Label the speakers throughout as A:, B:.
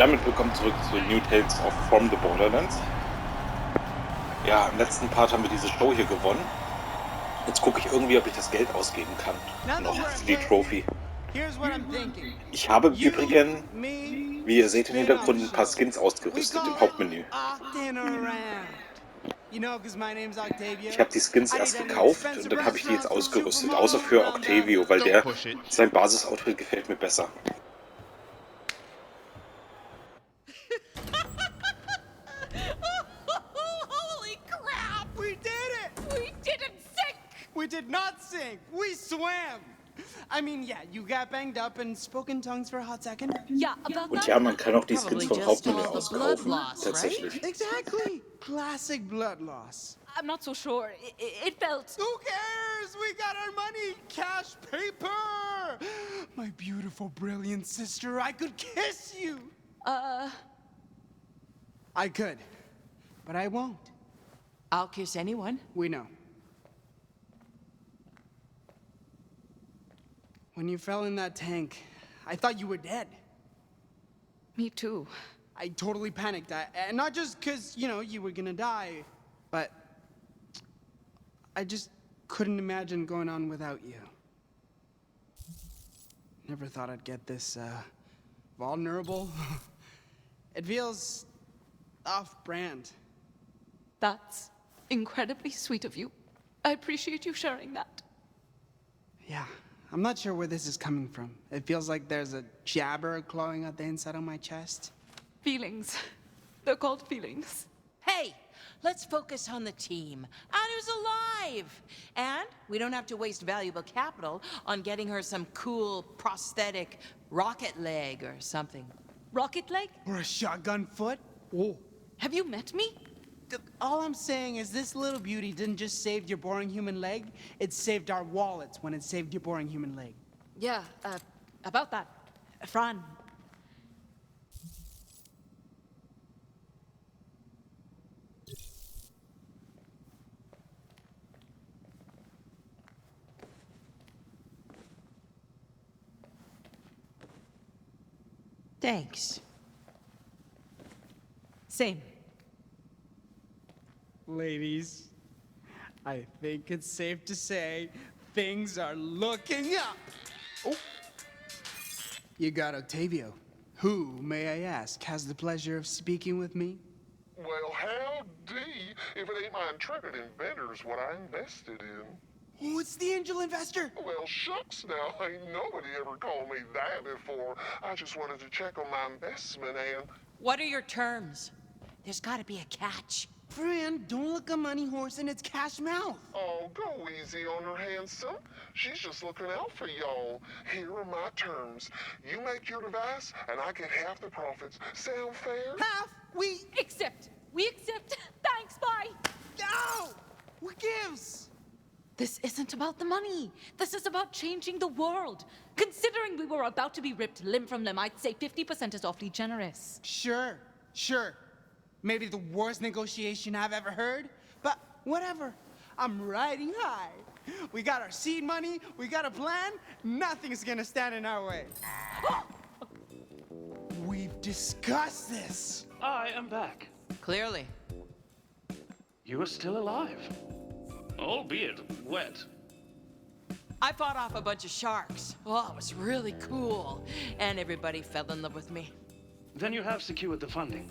A: damit willkommen zurück zu New Tales of From the Borderlands. Ja, im letzten Part haben wir diese Show hier gewonnen. Jetzt gucke ich irgendwie, ob ich das Geld ausgeben kann. Noch für die Trophy. Ich habe im Übrigen, wie ihr seht im Hintergrund, ein paar Skins ausgerüstet im Hauptmenü. Ich habe die Skins erst gekauft und dann habe ich die jetzt ausgerüstet. Außer für Octavio, weil sein Basis-Outfit gefällt mir besser.
B: We did not sink. We swam. I mean, yeah, you got banged up and spoke in tongues for a hot second.
C: Yeah, about
A: Und
C: that.
A: ja, man kann auch die Skins vom Hauptmenü aus kaufen. Tatsächlich.
B: Right? Exactly. Classic blood loss.
C: I'm not so sure. It felt.
B: Who cares? We got our money. Cash paper. My beautiful, brilliant sister, I could kiss you. I could, but I won't.
D: I'll kiss anyone.
B: We know. When you fell in that tank, I thought you were dead.
C: Me too.
B: I totally panicked. And not just because, you were gonna die, but I just couldn't imagine going on without you. Never thought I'd get this, vulnerable. It feels off-brand.
C: That's incredibly sweet of you. I appreciate you sharing that.
B: Yeah. I'm not sure where this is coming from. It feels like there's a jabber clawing at the inside of my chest.
C: Feelings. They're called feelings.
D: Hey, let's focus on the team. Anu's alive! And we don't have to waste valuable capital on getting her some cool prosthetic rocket leg or something.
C: Rocket leg?
B: Or a shotgun foot? Whoa.
C: Have you met me?
B: All I'm saying is this little beauty didn't just save your boring human leg, it saved our wallets when it saved your boring human leg.
C: Yeah, about that. Fran.
D: Thanks.
C: Same.
B: Ladies, I think it's safe to say things are looking up. Oh. You got Octavio. Who, may I ask, has the pleasure of speaking with me?
E: Well, howdy, if it ain't my intrepid inventors what I invested in.
B: Oh, it's the angel investor.
E: Well, shucks now, ain't nobody ever called me that before. I just wanted to check on my investment and...
D: What are your terms? There's gotta be a catch.
B: Fran, don't look a money horse in its cash mouth.
E: Oh, go easy on her, handsome. She's just looking out for y'all. Here are my terms. You make your device, and I get half the profits. Sound fair?
B: Half? We
C: Accept. We accept. Thanks, bye.
B: No! What gives?
C: This isn't about the money. This is about changing the world. Considering we were about to be ripped limb from limb, I'd say 50% is awfully generous.
B: Sure. Maybe the worst negotiation I've ever heard, but whatever. I'm riding high. We got our seed money, we got a plan, nothing's gonna stand in our way. We've discussed this.
F: I am back.
D: Clearly.
F: You are still alive. Albeit wet.
D: I fought off a bunch of sharks. Oh, it was really cool. And everybody fell in love with me.
F: Then you have secured the funding.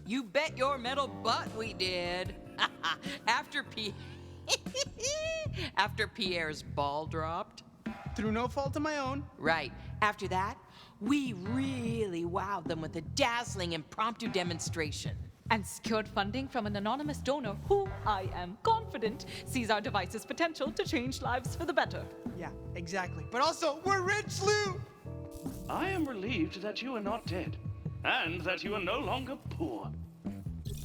D: You bet your metal butt we did. After Pierre's ball dropped.
B: Through no fault of my own.
D: Right. After that, we really wowed them with a dazzling impromptu demonstration.
C: And secured funding from an anonymous donor who, I am confident, sees our device's potential to change lives for the better.
B: Yeah, exactly. But also, we're rich, Lou!
F: I am relieved that you are not dead, and that you are no longer poor.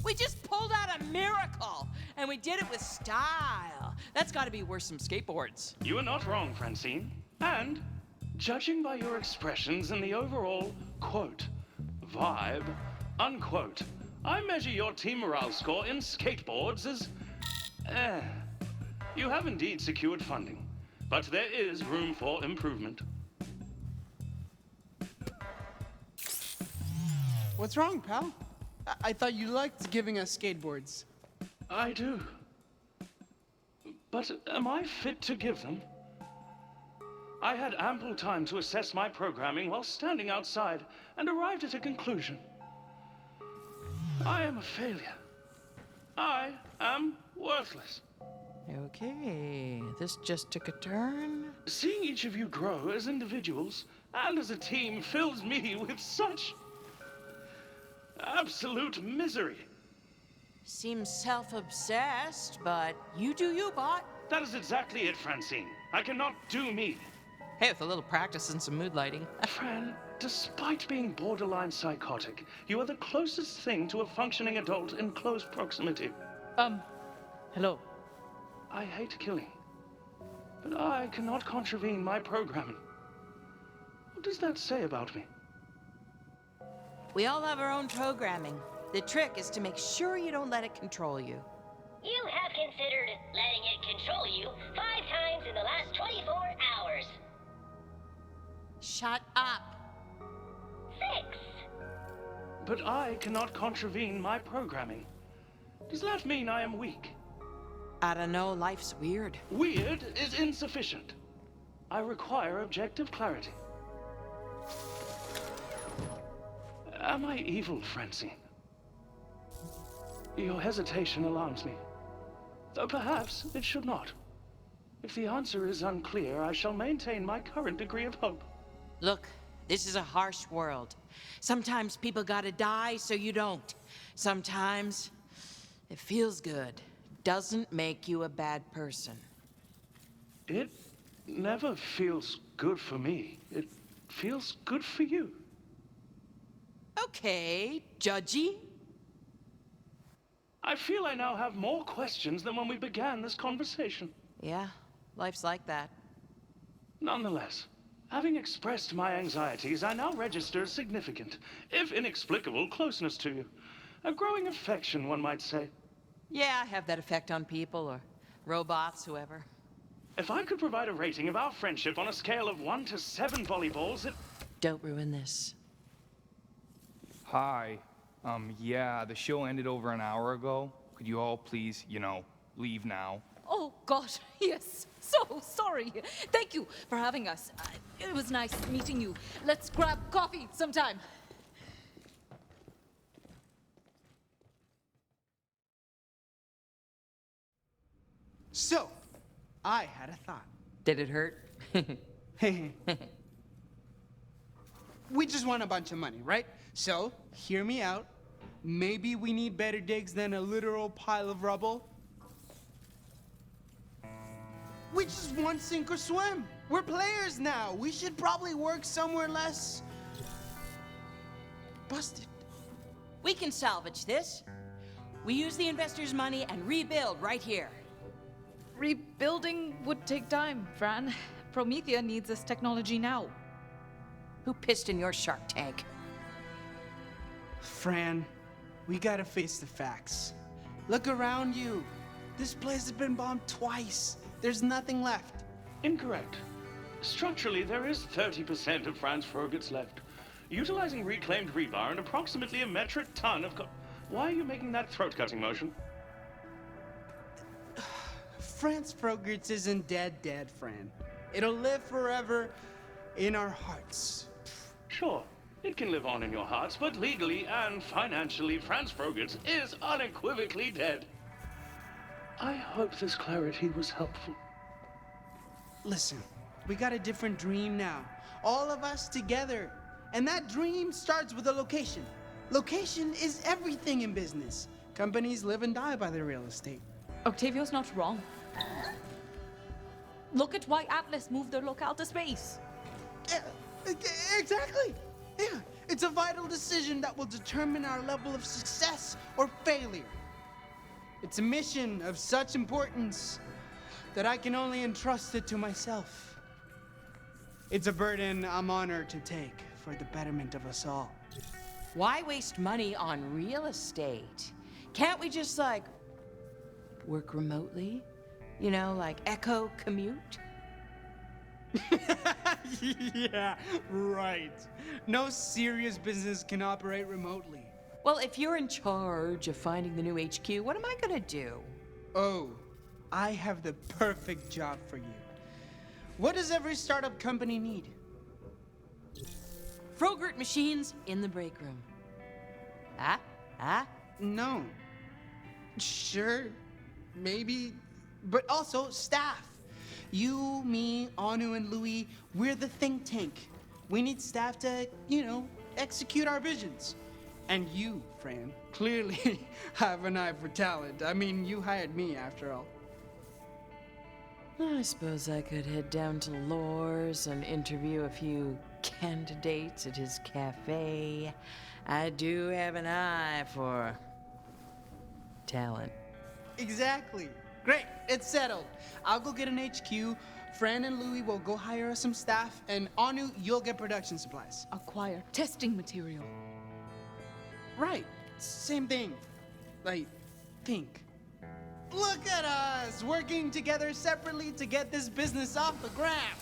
D: We just pulled out a miracle, and we did it with style. That's gotta be worth some skateboards.
F: You are not wrong, Francine. And, judging by your expressions and the overall, quote, vibe, unquote, I measure your team morale score in skateboards as... You have indeed secured funding, but there is room for improvement.
B: What's wrong, pal? I thought you liked giving us skateboards.
F: I do. But am I fit to give them? I had ample time to assess my programming while standing outside and arrived at a conclusion. I am a failure. I am worthless.
D: Okay, this just took a turn.
F: Seeing each of you grow as individuals and as a team fills me with such absolute misery.
D: Seems self-obsessed, but you do you, bot.
F: That is exactly it, Francine. I cannot do me.
D: Hey, with a little practice and some mood lighting.
F: Fran, despite being borderline psychotic, you are the closest thing to a functioning adult in close proximity.
D: Hello.
F: I hate killing, but I cannot contravene my programming. What does that say about me?
D: We all have our own programming. The trick is to make sure you don't let it control you.
G: You have considered letting it control you 5 times in the last 24 hours.
D: Shut up.
G: 6.
F: But I cannot contravene my programming. Does that mean I am weak?
D: I don't know, life's weird.
F: Weird is insufficient. I require objective clarity. Am I evil, Francine? Your hesitation alarms me. Though perhaps it should not. If the answer is unclear, I shall maintain my current degree of hope.
D: Look, this is a harsh world. Sometimes people gotta die so you don't. Sometimes it feels good. Doesn't make you a bad person.
F: It never feels good for me. It feels good for you.
D: Okay, judgy.
F: I feel I now have more questions than when we began this conversation.
D: Yeah, life's like that.
F: Nonetheless, having expressed my anxieties, I now register significant, if inexplicable, closeness to you. A growing affection, one might say.
D: Yeah, I have that effect on people or robots, whoever.
F: If I could provide a rating of our friendship on a scale of 1 to 7 volleyballs, it...
D: Don't ruin this.
H: Hi. Yeah, the show ended over an hour ago. Could you all please, leave now?
C: Oh, God, yes. So sorry. Thank you for having us. It was nice meeting you. Let's grab coffee sometime.
B: So, I had a thought.
D: Did it hurt?
B: We just want a bunch of money, right? So, hear me out. Maybe we need better digs than a literal pile of rubble. We just want sink or swim. We're players now. We should probably work somewhere less busted.
D: We can salvage this. We use the investors' money and rebuild right here.
C: Rebuilding would take time, Fran. Promethea needs this technology now.
D: Who pissed in your Shark Tank?
B: Fran, we gotta face the facts. Look around you. This place has been bombed twice. There's nothing left.
F: Incorrect. Structurally, there is 30% of Franz Frogert's left. Utilizing reclaimed rebar and approximately a metric ton of Why are you making that throat-cutting motion?
B: Franz Frogert's isn't dead, Fran. It'll live forever in our hearts.
F: Sure, it can live on in your hearts, but legally and financially, Franz Frogert's is unequivocally dead. I hope this clarity was helpful.
B: Listen, we got a different dream now. All of us together. And that dream starts with a location. Location is everything in business. Companies live and die by their real estate.
C: Octavio's not wrong. Look at why Atlas moved their locale to space.
B: Yeah, exactly. Yeah, it's a vital decision that will determine our level of success or failure. It's a mission of such importance that I can only entrust it to myself. It's a burden I'm honored to take for the betterment of us all.
D: Why waste money on real estate? Can't we just, work remotely? Like Echo commute?
B: Yeah, right. No serious business can operate remotely.
D: Well, if you're in charge of finding the new HQ, what am I gonna do?
B: Oh, I have the perfect job for you. What does every startup company need?
D: Frogurt machines in the break room. Ah?
B: No. Sure, maybe, but also staff. You, me, Anu, and Louis, we're the think tank. We need staff to, execute our visions. And you, Fran, clearly have an eye for talent. I mean, you hired me after all.
D: I suppose I could head down to Lore's and interview a few candidates at his cafe. I do have an eye for talent.
B: Exactly. Great, it's settled. I'll go get an HQ. Fran and Louis will go hire us some staff, and Anu, you'll get production supplies.
C: Acquire testing material.
B: Right, same thing. I think. Look at us, working together separately to get this business off the ground.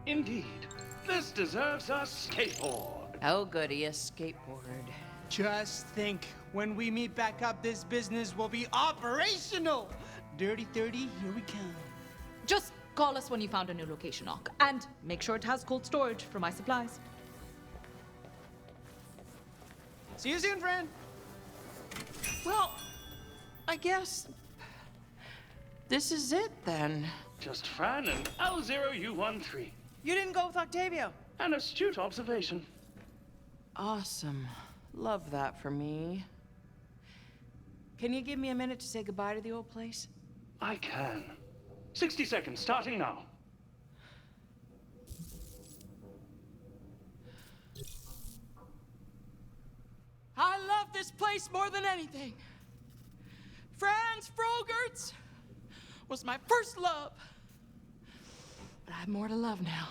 F: Indeed. This deserves a skateboard.
D: Oh, goody, a skateboard.
B: Just think, when we meet back up, this business will be operational. Dirty 30, here we come.
C: Just call us when you found a new location, Ock. And make sure it has cold storage for my supplies.
B: See you soon, friend.
D: Well, I guess this is it then.
F: Just Fran and L0U13.
D: You didn't go with Octavio.
F: An astute observation.
D: Awesome. Love that for me. Can you give me a minute to say goodbye to the old place?
F: I can. 60 seconds, starting now.
D: I love this place more than anything. Franz Frogurt's was my first love. But I have more to love now.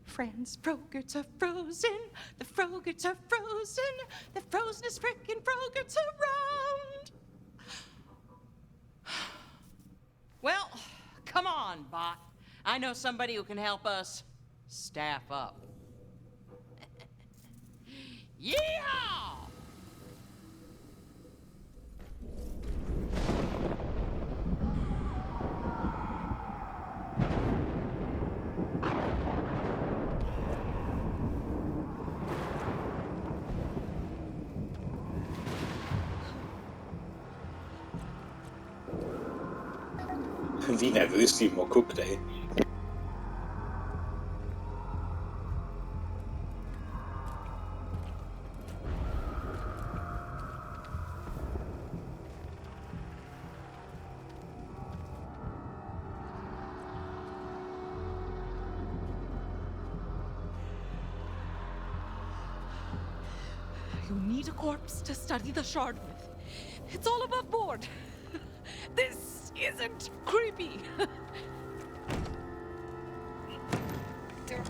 D: Franz Frogurt's are frozen. The Frogurt's are frozen. The frozenest frickin' Frogurt's around. Well, come on, bot. I know somebody who can help us staff up. Yeehaw!
A: Wie nervös die immer guckt, ey.
C: You need a corpse to study the shard with. It's all above board. This isn't creepy. Okay.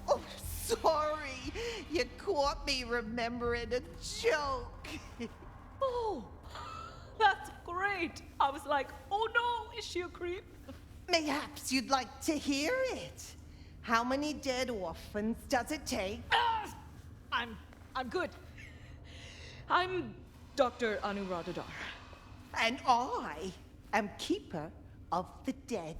I: Oh, sorry. You caught me remembering a joke.
C: Oh, that's great. I was like, oh no, is she a creep?
I: Mayhaps you'd like to hear it. How many dead orphans does it take?
C: I'm good. I'm Dr. Anuradhadar.
I: And I am keeper of the dead.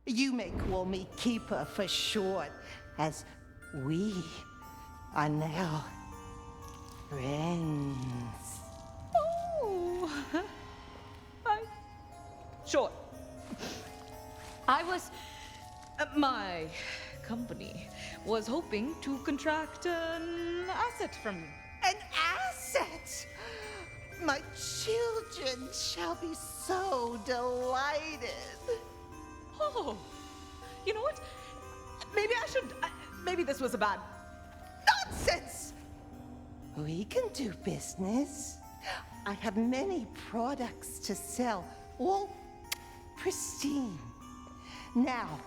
I: You may call me Keeper for short, as we are now friends.
C: Oh, sure. My company was hoping to contract an asset from you.
I: An asset! My children shall be so delighted.
C: Oh, you know what? Maybe this was a bad.
I: Nonsense! We can do business. I have many products to sell, all pristine. Now,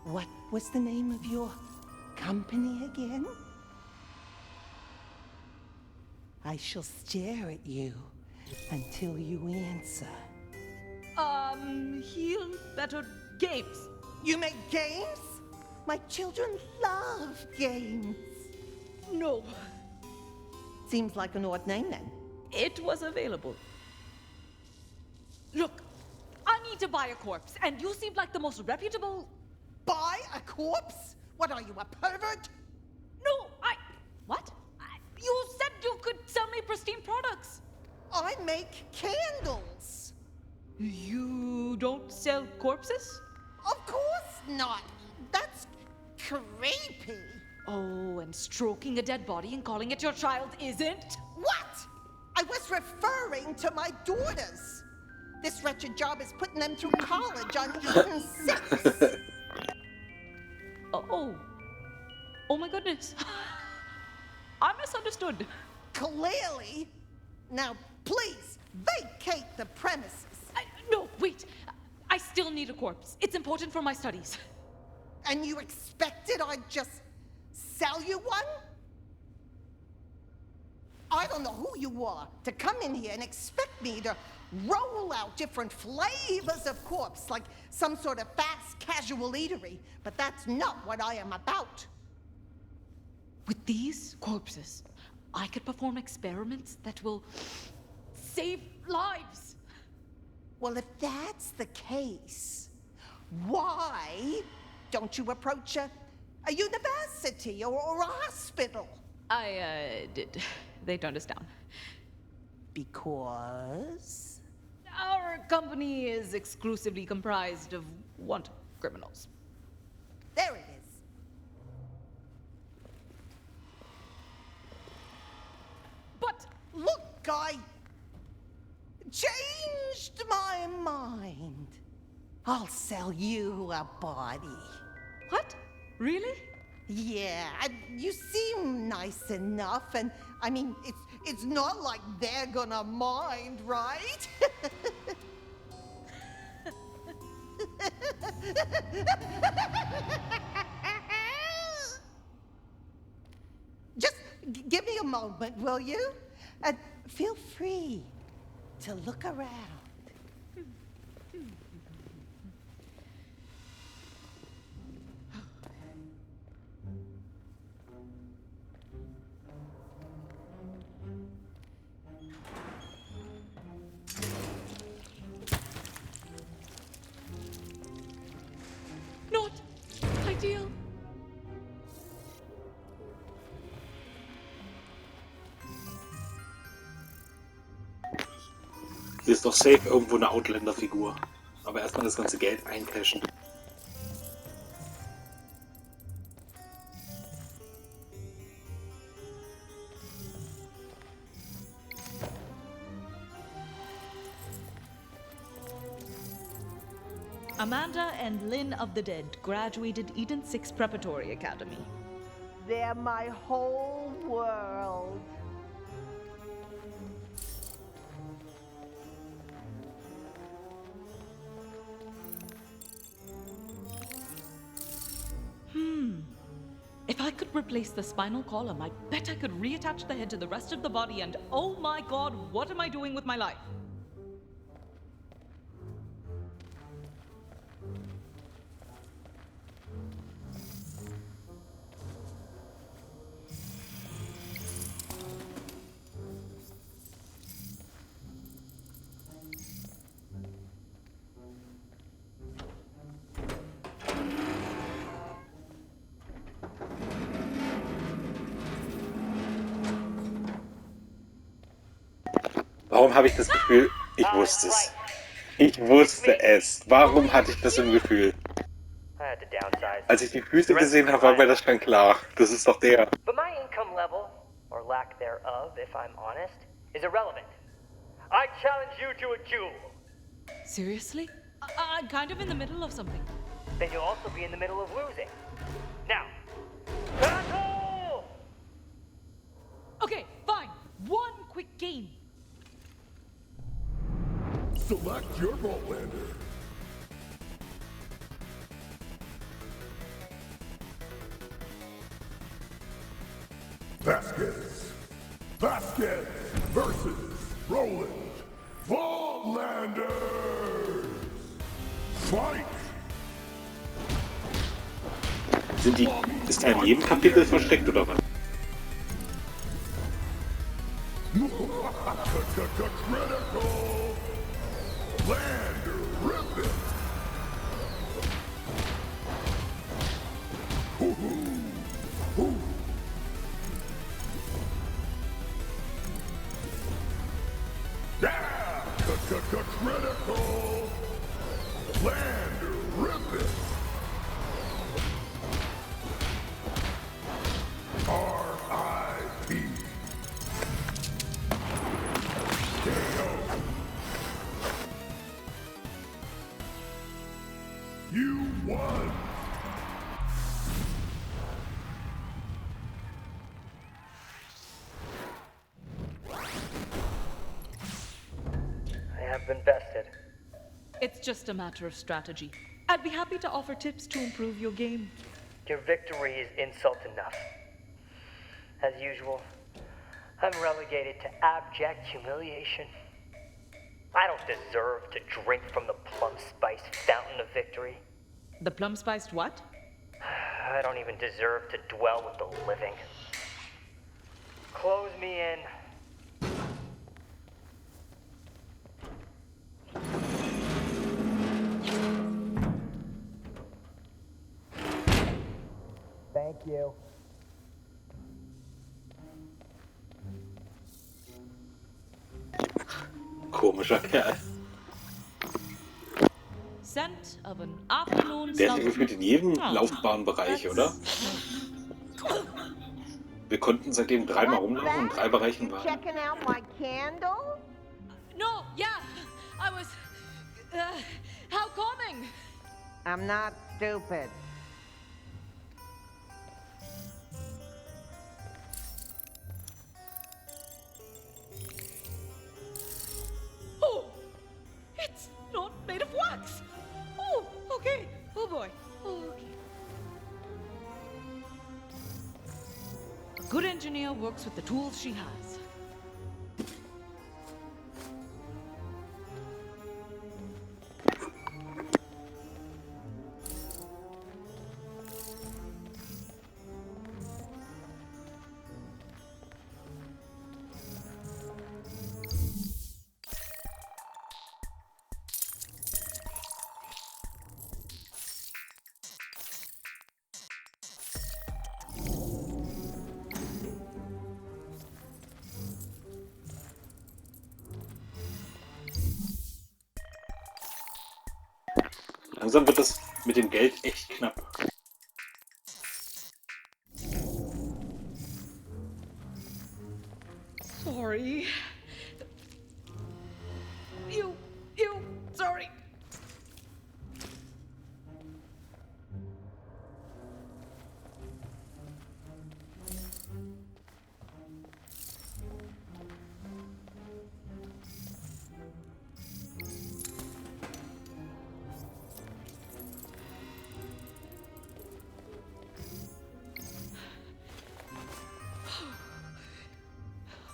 I: what was the name of your company again? I shall stare at you until you answer.
C: Heal Better Games.
I: You make games? My children love games.
C: No,
I: Seems like an odd name then.
C: it was available. Look, I need to buy a corpse, and you seem like the most reputable.
I: Buy a corpse? What are you, a pervert?
C: No, What? You said you could sell me pristine products.
I: I make candles.
C: You don't sell corpses?
I: Of course not. That's creepy.
C: Oh, and stroking a dead body and calling it your child isn't?
I: What? I was referring to my daughters. This wretched job is putting them through college on Eden 6.
C: Oh. Oh my goodness. I misunderstood.
I: Clearly. Now, please, vacate the premises.
C: No, wait. I still need a corpse. It's important for my studies.
I: And you expected I'd just sell you one? I don't know who you are to come in here and expect me to roll out different flavors of corpse like some sort of fast casual eatery, but that's not what I am about.
C: With these corpses, I could perform experiments that will save lives.
I: Well, if that's the case, why don't you approach a university or a hospital?
C: I did. They turned us down.
I: Because?
C: Our company is exclusively comprised of wanted criminals.
I: There it is.
C: But
I: look, I changed my mind. I'll sell you a body.
C: What? Really?
I: Yeah, you seem nice enough, and I mean, it's not like they're gonna mind, right? Just give me a moment, will you? And feel free to look around.
C: Not ideal.
A: Hier ist doch safe irgendwo eine Outlander-Figur. Aber erstmal das ganze Geld eincashen.
C: Amanda and Lynn of the Dead graduated Eden 6 Preparatory Academy.
I: They're my whole world.
C: If I could replace the spinal column, I bet I could reattach the head to the rest of the body and oh my god, what am I doing with my life?
A: Warum habe ich das Gefühl? Ich wusste es. Ich wusste es. Warum hatte ich das im Gefühl? Als ich die Füße gesehen habe, war mir das schon klar. Das ist doch der.
J: But my income level, or lack thereof, if I'm honest, is irrelevant. I challenge you to a duel.
C: Seriously? I'm kind of in the middle of something.
J: Then you'll also be in the middle of losing. Now, battle!
C: Okay, fine. One quick game.
E: Select your Voltlander. Vasquez versus Roland. Voltlanders. Fight!
A: Ist er in jedem Kapitel versteckt oder was?
E: Critical! Land rip it! Yeah! Critical! Land rip it! R.I.P. You won!
J: I have been bested.
C: It's just a matter of strategy. I'd be happy to offer tips to improve your game.
J: Your victory is insult enough. As usual, I'm relegated to abject humiliation. I don't deserve to drink from the plum-spiced fountain of victory.
C: The plum-spiced what?
J: I don't even deserve to dwell with the living. Close me in. Thank you.
A: Komischer Kerl.
C: Scent of an afternoon
A: Der ist ja
C: sun.
A: gefühlt in jedem laufbaren Bereich, oder? Wir konnten seitdem dreimal rumlaufen und 3 Bereichen waren.
I: Checking out my candle?
C: No, yeah, I was. How calming!
I: I'm not stupid.
C: Oh, it's not made of wax. Oh, okay. Oh boy. Oh, okay. A good engineer works with the tools she has.
A: Langsam wird das mit dem Geld echt knapp.
C: Sorry. Sorry.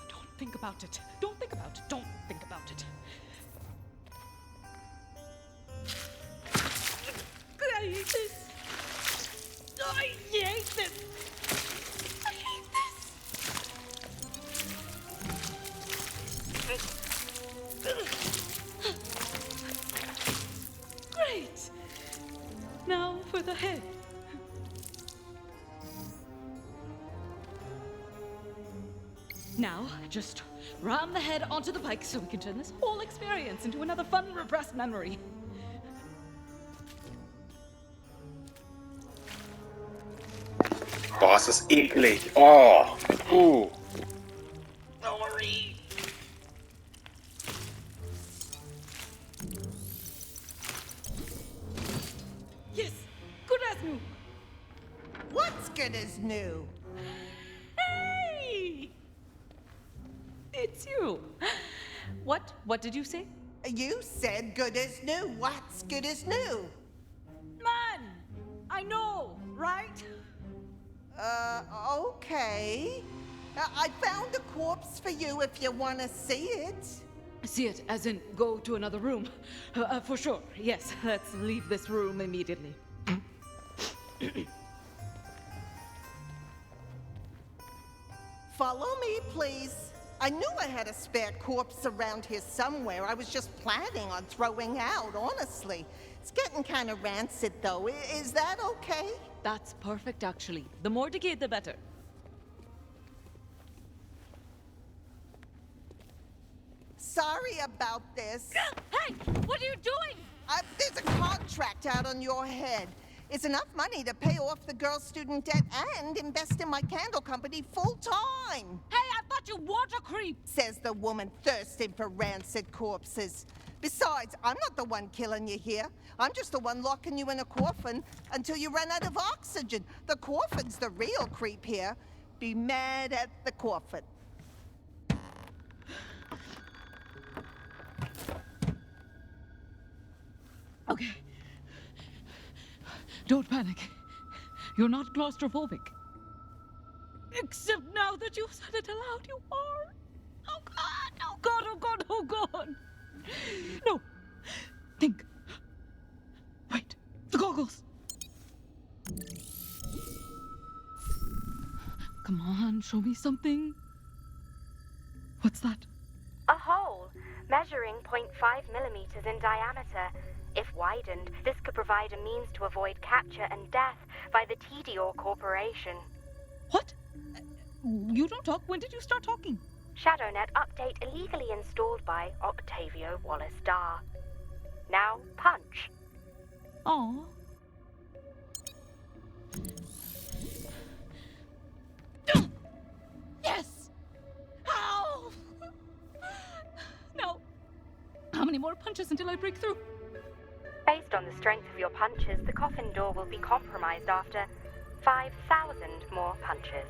C: Don't think about it. Don't think about it. Don't think about it. I hate this. I hate this. I hate this. Great. Now for the head. Now, just ram the head onto the bike so we can turn this whole experience into another fun, repressed memory.
A: Boah, ist das eklig. Oh.
C: Sorry. Yes, good as new.
I: What's good as new?
C: Hey! It's you. What did you say?
I: You said good as new. What's good as new?
C: Man! I know, right?
I: Okay. I found a corpse for you if you want to see it.
C: See it, as in go to another room. For sure, yes. Let's leave this room immediately.
I: Follow me, please. I knew I had a spare corpse around here somewhere. I was just planning on throwing out, honestly. It's getting kind of rancid, though. Is that okay?
C: That's perfect, actually. The more decayed, the better.
I: Sorry about this.
C: Hey! What are you doing?
I: There's a contract out on your head. It's enough money to pay off the girl's student debt and invest in my candle company full-time.
C: Hey, I thought you water creep!
I: Says the woman thirsting for rancid corpses. Besides, I'm not the one killing you here. I'm just the one locking you in a coffin until you run out of oxygen. The coffin's the real creep here. Be mad at the coffin.
C: Okay. Don't panic. You're not claustrophobic. Except now that you've said it aloud, you are. Oh God, oh God, oh God, oh God. No. Think. Wait. The goggles. Come on, show me something. What's that?
K: A hole, measuring 0.5 millimeters in diameter. If widened, this could provide a means to avoid capture and death by the TDOR Corporation.
C: What? You don't talk. When did you start talking?
K: ShadowNet update illegally installed by Octavio Wallace Dar. Now, punch.
C: Oh. Yes! Ow! No. How many more punches until I break through?
K: Based on the strength of your punches, the coffin door will be compromised after 5,000 more punches.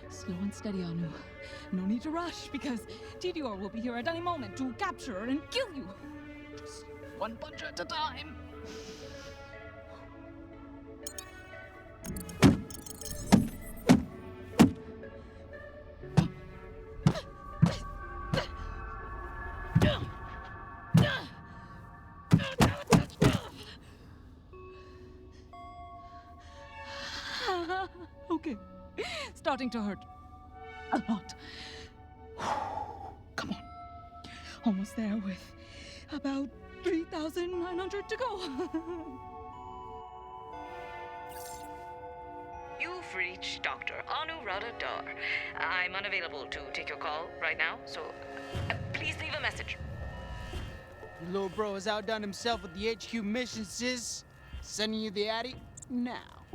C: Slow and steady, Anu. No need to rush, because TDR will be here at any moment to capture and kill you. Just one punch at a time. Okay. Starting to hurt. A lot. Come on. Almost there with about 3,900 to go.
L: You've reached Dr. Anuradha Dar. I'm unavailable to take your call right now, so please leave a message.
B: Your little bro has outdone himself with the HQ mission, sis. Sending you the Addy now.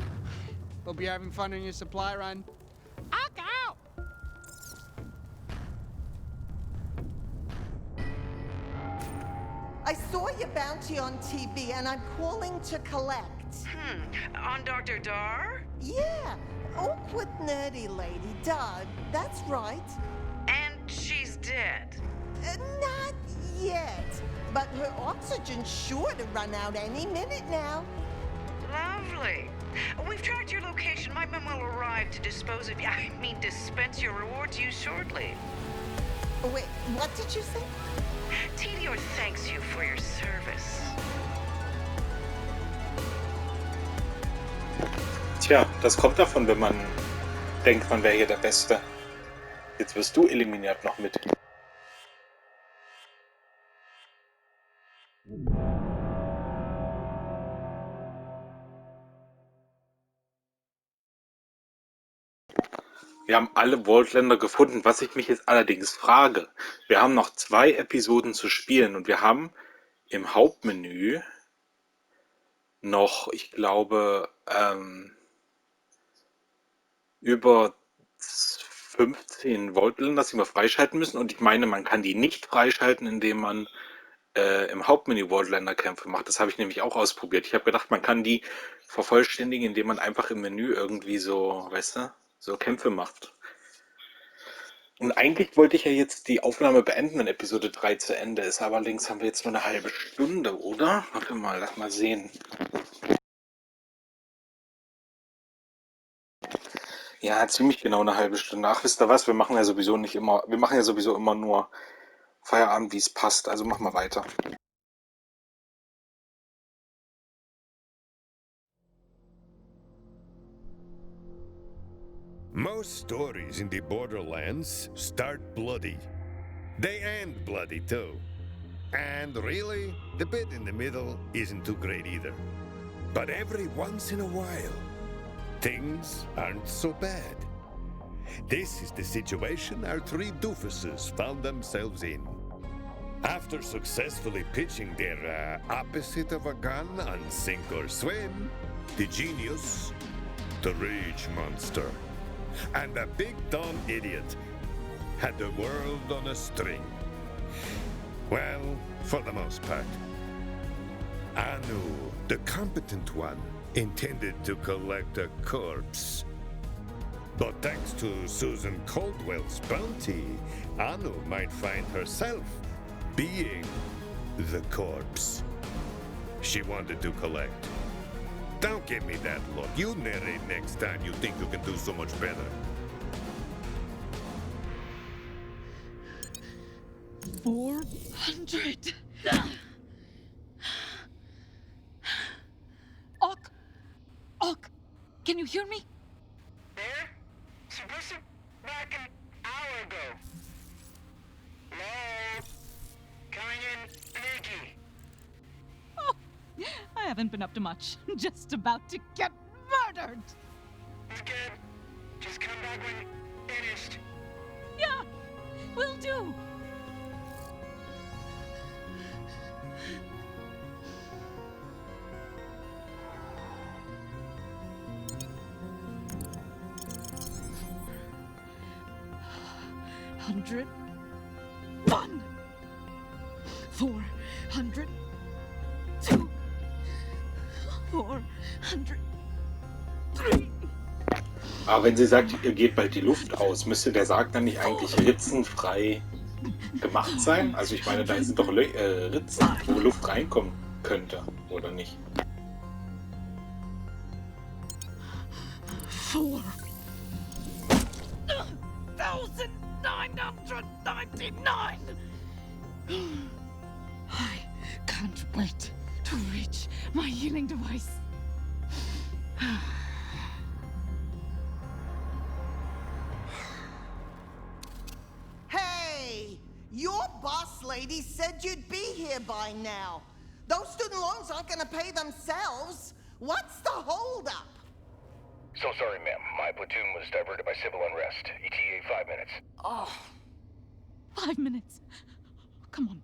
B: Hope you're having fun on your supply run. Out!
I: I saw your bounty on TV and I'm calling to collect.
L: On Dr. Dar?
I: Yeah, awkward nerdy lady, Doug. That's right.
L: And she's dead.
I: Not yet, but her oxygen's sure to run out any minute now.
L: Lovely. We've tracked your location. My men will arrive to dispense your rewards you shortly.
I: Wait, what did you say?
L: TDR thanks you for your service.
A: Tja, das kommt davon, wenn man denkt, man wäre hier der Beste. Jetzt wirst du eliminiert noch mit. Wir haben alle Vault-Länder gefunden. Was ich mich jetzt allerdings frage, wir haben noch 2 Episoden zu spielen und wir haben im Hauptmenü noch, ich glaube, über 15 Vault-Länder, die wir freischalten müssen. Und ich meine, man kann die nicht freischalten, indem man im Hauptmenü Vault-Länder-Kämpfe macht. Das habe ich nämlich auch ausprobiert. Ich habe gedacht, man kann die vervollständigen, indem man einfach im Menü irgendwie so, weißt du, so Kämpfe macht. Und eigentlich wollte ich ja jetzt die Aufnahme beenden, wenn Episode 3 zu Ende ist. Aber allerdings haben wir jetzt nur eine halbe Stunde, oder? Warte mal, lass mal sehen. Ja, ziemlich genau eine halbe Stunde. Ach, wisst ihr was? Wir machen ja sowieso immer nur Feierabend, wie es passt. Also machen wir weiter.
M: Most stories in the Borderlands start bloody. They end bloody too. And really, the bit in the middle isn't too great either. But every once in a while, things aren't so bad. This is the situation our 3 doofuses found themselves in. After successfully pitching their opposite of a gun on sink or swim, the genius, the rage monster, and the big dumb idiot had the world on a string. Well, for the most part. Anu, the competent one, intended to collect a corpse. But thanks to Susan Caldwell's bounty, Anu might find herself being the corpse she wanted to collect. Don't give me that look. You narrate next time you think you can do so much better.
C: $400. Ock, can you hear me?
L: There? Submissive back an hour ago. Hello? Coming in, Nikki.
C: Oh, I haven't been up to much. Just about to get murdered.
L: It's good. Just come back when finished.
C: Yeah, will do. $101, $402, $403.
A: Aber wenn sie sagt, ihr geht bald die Luft aus, müsste der Sarg dann nicht eigentlich ritzenfrei gemacht sein? Also ich meine, da sind doch Ritzen, wo Luft reinkommen könnte, oder nicht?
C: 4,999. I can't wait to reach my healing device.
I: Hey! Your boss lady said you'd be here by now. Those student loans aren't gonna pay themselves. What's the holdup?
N: So sorry, ma'am. My platoon was diverted by civil unrest. ETA 5 minutes.
C: Oh. 5 minutes. Come on.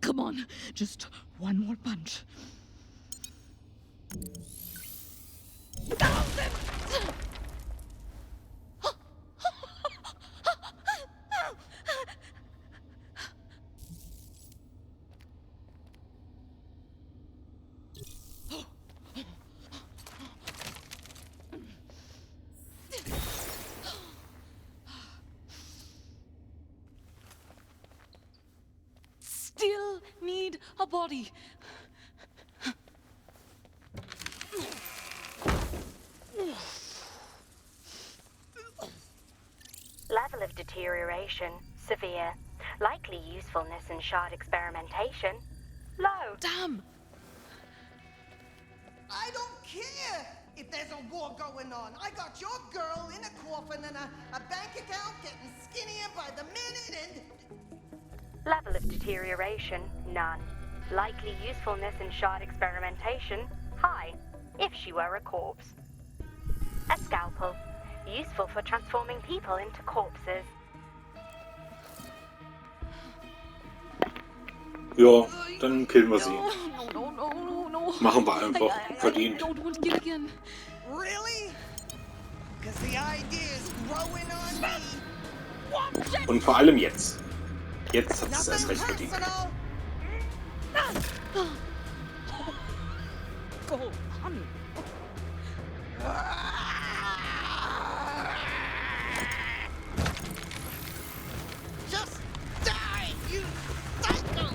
C: Come on. Just one more punch. 1,000! Still need a body.
K: Level of deterioration, severe. Likely usefulness in shard experimentation, low.
C: Damn!
I: I don't care if there's a war going on. I got your girl in a coffin and a bank account getting skinnier by the minute and...
K: Level of deterioration, none. Likely usefulness in shard experimentation, high, if she were a corpse. A scalpel. useful for transforming people into corpses.
A: Ja, dann killen wir sie.
C: No.
A: Machen wir einfach. Verdient.
C: I don't want to kill again.
I: Really? Because the idea is growing on me.
A: Und vor allem jetzt. Jetzt hat es erst recht verdient.
I: Personal.
C: Go on.
I: Just die, you psycho!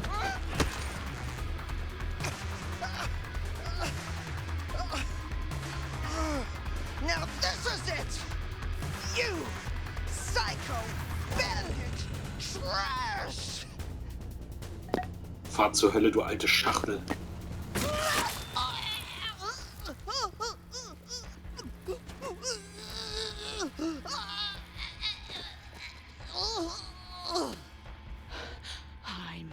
I: Now this is it! You psycho bandit trash!
A: Fahr zur Hölle, du alte Schachtel.
C: I'm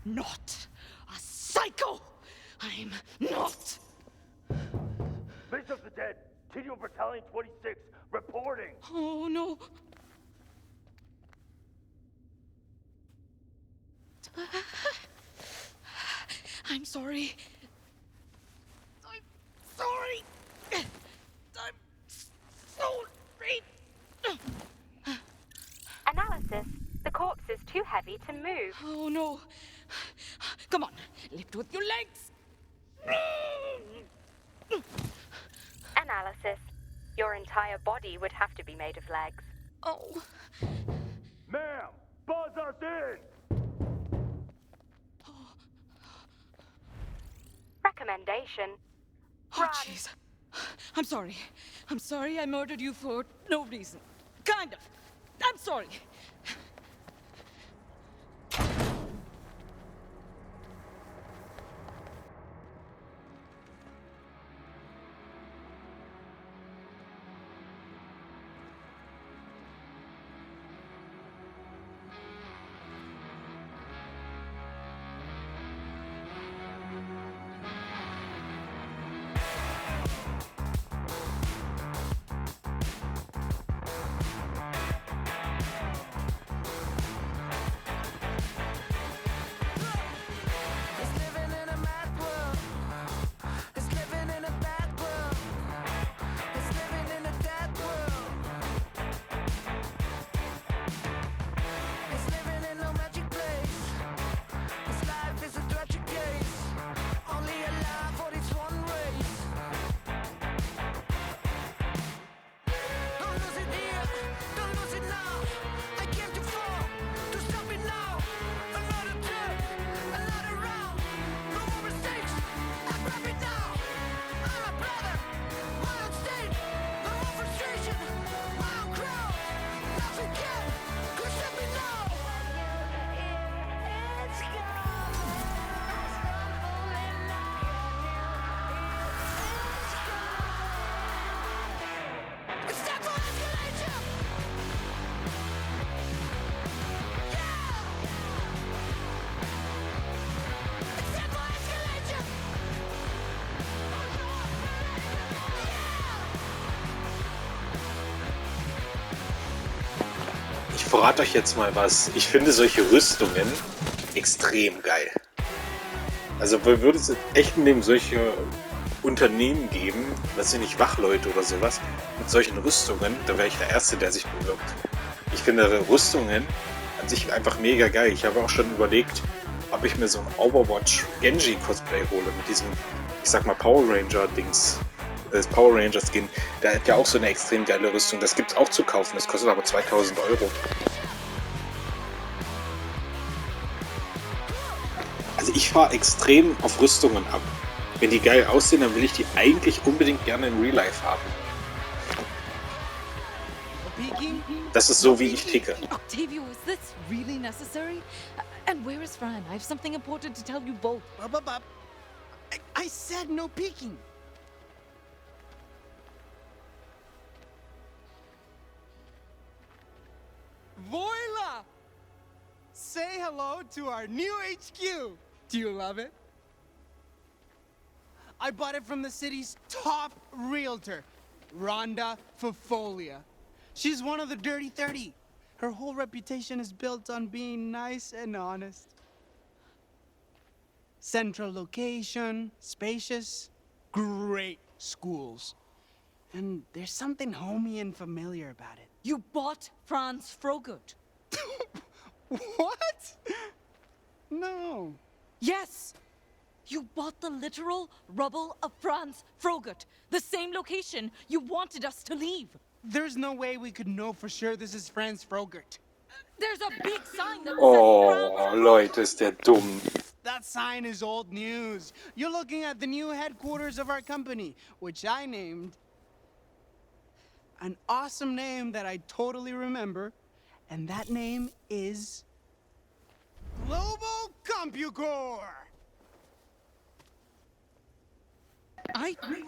C: not a psycho. I'm not.
N: Base of the Dead, TDO Battalion 26, reporting.
C: Oh no. I'm sorry. I'm sorry. I'm so sorry.
K: Analysis. The corpse is too heavy to move.
C: Oh no. Come on, lift with your legs.
K: Analysis. Your entire body would have to be made of legs.
C: Oh.
N: Ma'am, buzz us in.
K: Recommendation.
C: Oh, jeez. I'm sorry. I'm sorry I murdered you for no reason. Kind of. I'm sorry.
A: Ich verrate euch jetzt mal was. Ich finde solche Rüstungen extrem geil. Also würde es im echten Leben solche Unternehmen geben, was sind nicht Wachleute oder sowas, mit solchen Rüstungen, da wäre ich der Erste, der sich bewirbt. Ich finde Rüstungen an sich einfach mega geil. Ich habe auch schon überlegt, ob ich mir so ein Overwatch Genji Cosplay hole mit diesem, ich sag mal, Power Ranger Dings. Das Power Ranger Skin, der hat ja auch so eine extrem geile Rüstung. Das gibt's auch zu kaufen, das kostet aber 2000 Euro. Also ich fahre extrem auf Rüstungen ab. Wenn die geil aussehen, dann will ich die eigentlich unbedingt gerne in Real Life haben. Das ist so, wie ich ticke.
C: Octavio, is this really necessary? And where is Fran? I have something important to tell you both.
B: I said no peeking. Voila! Say hello to our new HQ. Do you love it? I bought it from the city's top realtor. Rhonda Fofolia. She's one of the Dirty 30. Her whole reputation is built on being nice and honest. Central location, spacious, great schools. And there's something homey and familiar about it.
C: You bought Franz Frogert.
B: What? No.
C: Yes! You bought the literal rubble of Franz Frogert. The same location you wanted us to leave.
B: There's no way we could know for sure this is Franz Frogert.
C: There's a big sign that says
A: Oh, Leute, ist der dumm.
B: That sign is old news. You're looking at the new headquarters of our company, which I named an awesome name that I totally remember, and that name is Global CompuCore.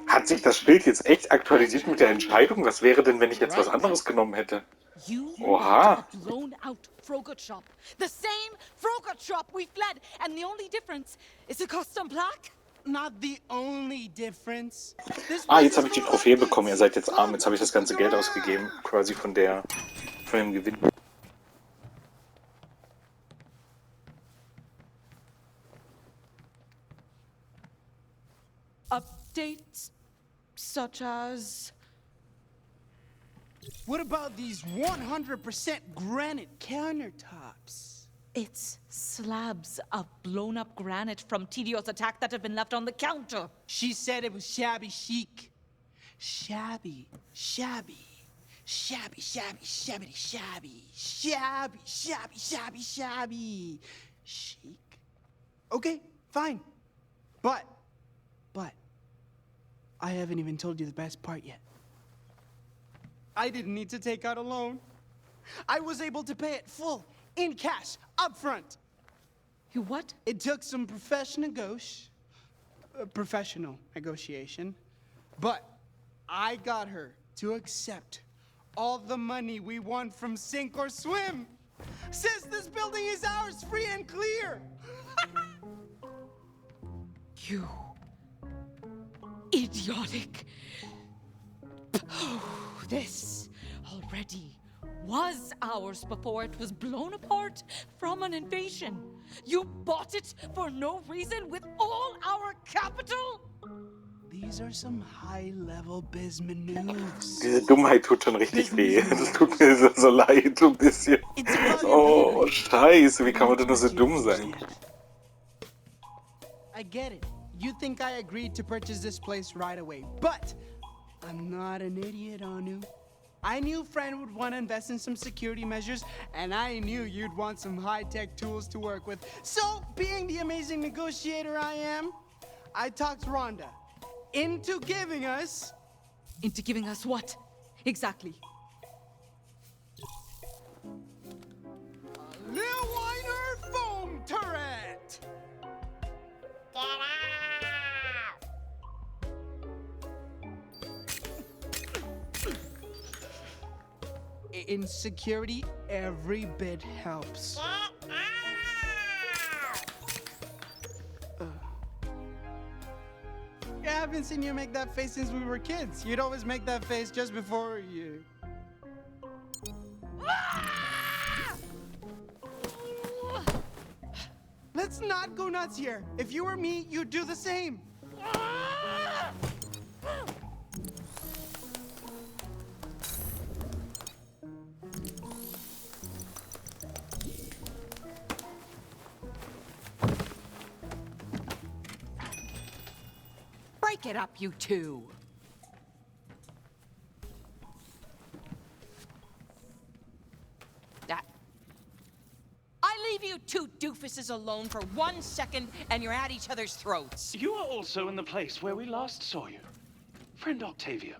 A: Hat sich das Bild jetzt echt aktualisiert mit der Entscheidung? Was wäre denn, wenn ich jetzt was anderes genommen hätte? Oha.
C: blown out Frogert shop. The same Frogert shop we fled, and the only difference is a custom plaque.
B: Not the only difference.
A: Jetzt habe ich die Trophäe bekommen. Ihr seid jetzt arm. Jetzt habe ich das ganze Geld ausgegeben, quasi von dem Gewinn.
C: Updates such as...
B: What about these 100% granite countertops?
C: It's slabs of blown-up granite from Tidio's attack that have been left on the counter.
B: She said it was shabby chic. Shabby, shabby, shabby, shabby, shabby, shabby, shabby, shabby, shabby, shabby. Chic? Okay, fine. But, I haven't even told you the best part yet. I didn't need to take out a loan. I was able to pay it full, in cash, up front.
C: You what?
B: It took some professional negotiation, but I got her to accept all the money we won from Sink or Swim. Says this building is ours, free and clear.
C: You idiotic. This already was ours before it was blown apart from an invasion. You bought it for no reason with all our capital?
B: These are some high-level biz moves.
A: Diese Dummheit tut schon richtig weh. Das tut mir so leid, so ein bisschen. Oh, scheiße, wie kann man denn nur so dumm sein?
B: I get it. You think I agreed to purchase this place right away, but I'm not an idiot, Anu. I knew Fran would want to invest in some security measures, and I knew you'd want some high-tech tools to work with. So, being the amazing negotiator I am, I talked Rhonda into giving us...
C: Into giving us what? Exactly.
B: A Lil Weiner foam turret!
G: Get out!
B: In security, every bit helps. I haven't seen you make that face since we were kids. You'd always make that face just before you... Let's not go nuts here. If you were me, you'd do the same.
D: Break it up, you two. I leave you two doofuses alone for 1 second, and you're at each other's throats.
F: You are also in the place where we last saw you. Friend Octavia,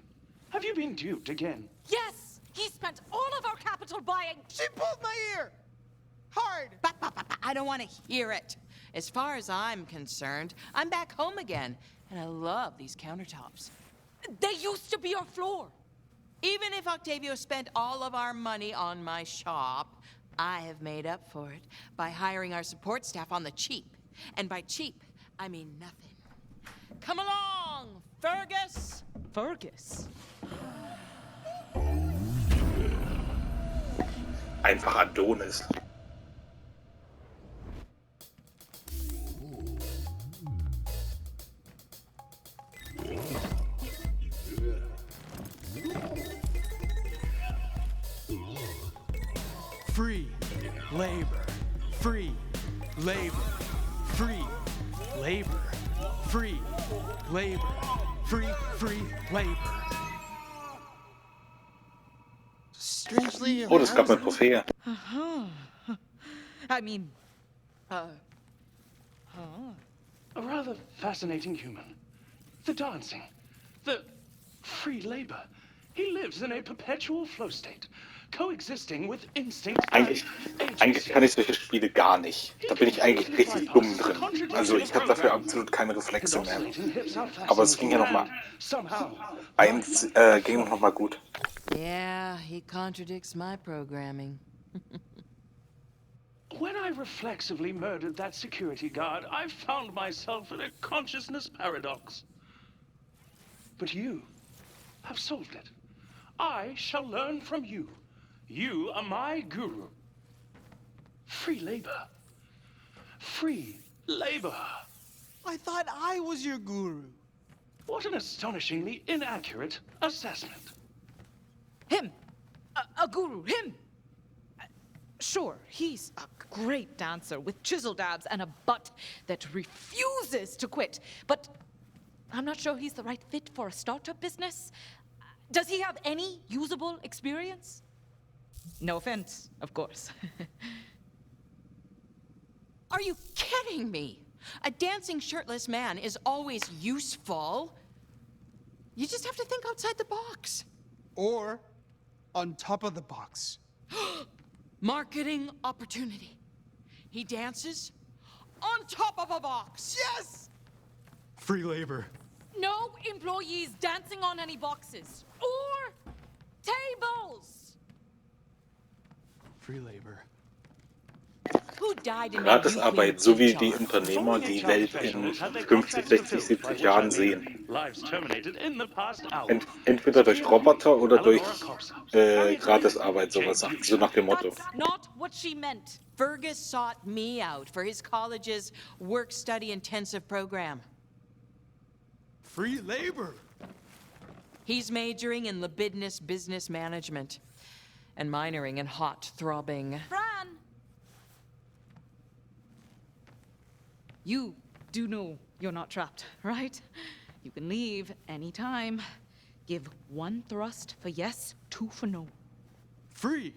F: have you been duped again?
C: Yes! He spent all of our capital buying...
B: She pulled my ear! Hard!
D: I don't want to hear it. As far as I'm concerned, I'm back home again, and I love these countertops.
C: They used to be your floor.
D: Even if Octavio spent all of our money on my shop, I have made up for it by hiring our support staff on the cheap. And by cheap, I mean nothing. Come along, Fergus!
C: Fergus?
A: einfach Adonis.
B: Free labor. Free labor. Free labor. Free labor. Free labor. Strangely
A: Oh, das gab mir Trophäe.
C: I mean,
F: A rather fascinating human. The dancing. The free labor. He lives in a perpetual flow state, coexisting with instinct and
A: Eigentlich
F: agency.
A: kann ich solche Spiele gar nicht. Da bin ich eigentlich richtig dumm drin. Also ich habe dafür absolut keine Reflexe
F: His
A: mehr.
F: oscillating hips are
A: Aber es ging ja noch mal.
F: fascinating, somehow.
A: Eins ging noch mal gut.
D: Yeah, he contradicts my programming.
F: When I reflexively murdered that security guard, I found myself in a consciousness paradox. But you have solved it. I shall learn from you. You are my guru. Free labor. Free labor.
B: I thought I was your guru.
F: What an astonishingly inaccurate assessment.
C: him! A guru, him! Sure, he's a great dancer with chiseled abs and a butt that refuses to quit, but I'm not sure he's the right fit for a startup business. Does he have any usable experience? No offense, of course.
D: Are you kidding me? A dancing shirtless man is always useful. You just have to think outside the box.
B: Or on top of the box.
D: Marketing opportunity. He dances on top of a box.
B: Yes! Free labor.
C: No employees dancing on any boxes or tables.
B: Free labor.
D: Who died in
A: Gratisarbeit, so wie die Unternehmer die Welt in 50, 60, 70 Jahren sehen.
F: Lives terminated in the past hour.
A: Entweder durch Roboter oder durch Gratisarbeit, sowas, so nach dem Motto.
C: That's not what she meant.
D: Fergus sought me out for his college's work-study intensive program.
B: Free labor.
D: He's majoring in libidinous business management and minoring in hot throbbing.
C: Fran! You do know you're not trapped, right? You can leave anytime. Give one thrust for yes, two for no.
B: Free.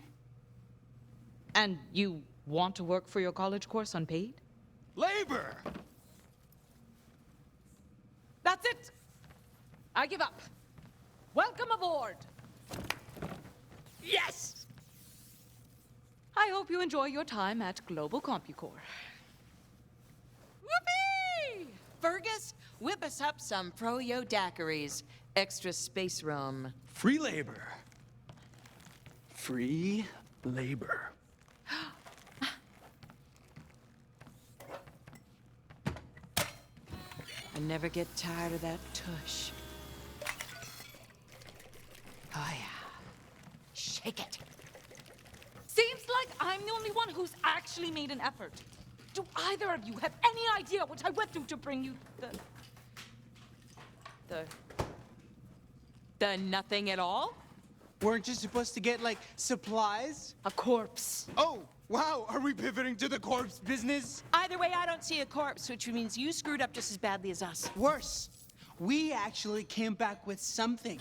C: And you want to work for your college course unpaid?
B: Labor.
C: That's it! I give up. Welcome aboard! Yes! I hope you enjoy your time at Global CompuCore.
D: Whoopee! Fergus, whip us up some froyo daiquiris. Extra space rum.
B: Free labor. Free labor.
D: I never get tired of that tush. Oh yeah. Shake it.
C: Seems like I'm the only one who's actually made an effort. Do either of you have any idea what I went through to bring you
D: The nothing at all?
B: Weren't you supposed to get, like, supplies?
C: a corpse?
B: Oh, wow, are we pivoting to the corpse business?
D: Either way, I don't see a corpse, which means you screwed up just as badly as us.
B: Worse, we actually came back with something.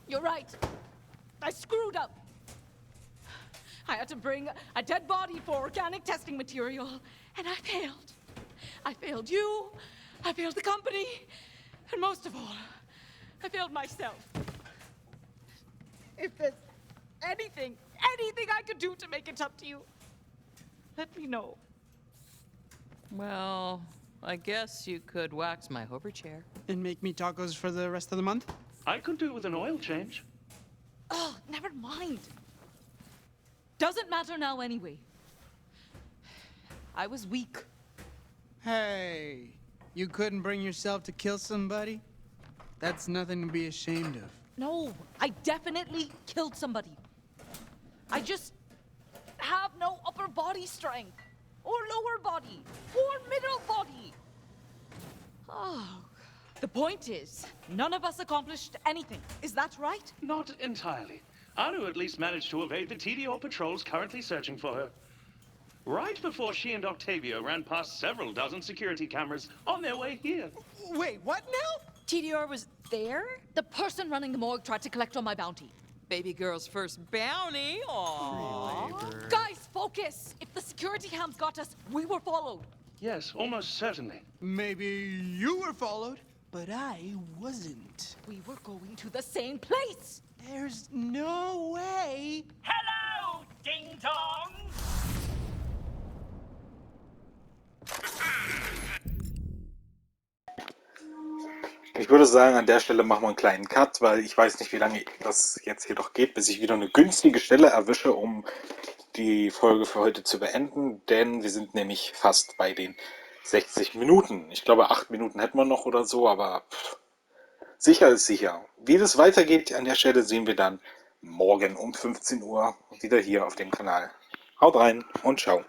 C: You're right. I screwed up. I had to bring a dead body for organic testing material, and I failed. I failed you, I failed the company, and most of all, I failed myself. If there's anything I could do to make it up to you, let me know.
D: Well, I guess you could wax my hover chair.
B: And make me tacos for the rest of the month?
F: I could do with an oil change.
C: Oh, never mind. Doesn't matter now anyway. I was weak.
B: Hey, you couldn't bring yourself to kill somebody? That's nothing to be ashamed of.
C: No, I definitely killed somebody. I just have no upper body strength, or lower body, or middle body. Oh, the point is, none of us accomplished anything. Is that right?
F: Not entirely. Anu at least managed to evade the TDO patrols currently searching for her. Right before she and Octavio ran past several dozen security cameras on their way here.
B: Wait, what now?
C: TDR was there? The person running the morgue tried to collect on my bounty.
D: Baby girl's first bounty. Aww.
C: Guys, focus! If the security cams got us, we were followed.
F: Yes, almost certainly.
B: Maybe you were followed, but I wasn't.
C: We were going to the same place!
B: There's no way.
J: Hello, ding dong!
A: Ich würde sagen, an der Stelle machen wir einen kleinen Cut, weil ich weiß nicht, wie lange das jetzt hier noch geht, bis ich wieder eine günstige Stelle erwische, um die Folge für heute zu beenden, denn wir sind nämlich fast bei den 60 Minuten. Ich glaube, 8 Minuten hätten wir noch oder so, aber sicher ist sicher. Wie das weitergeht an der Stelle, sehen wir dann morgen um 15 Uhr wieder hier auf dem Kanal. Haut rein und ciao.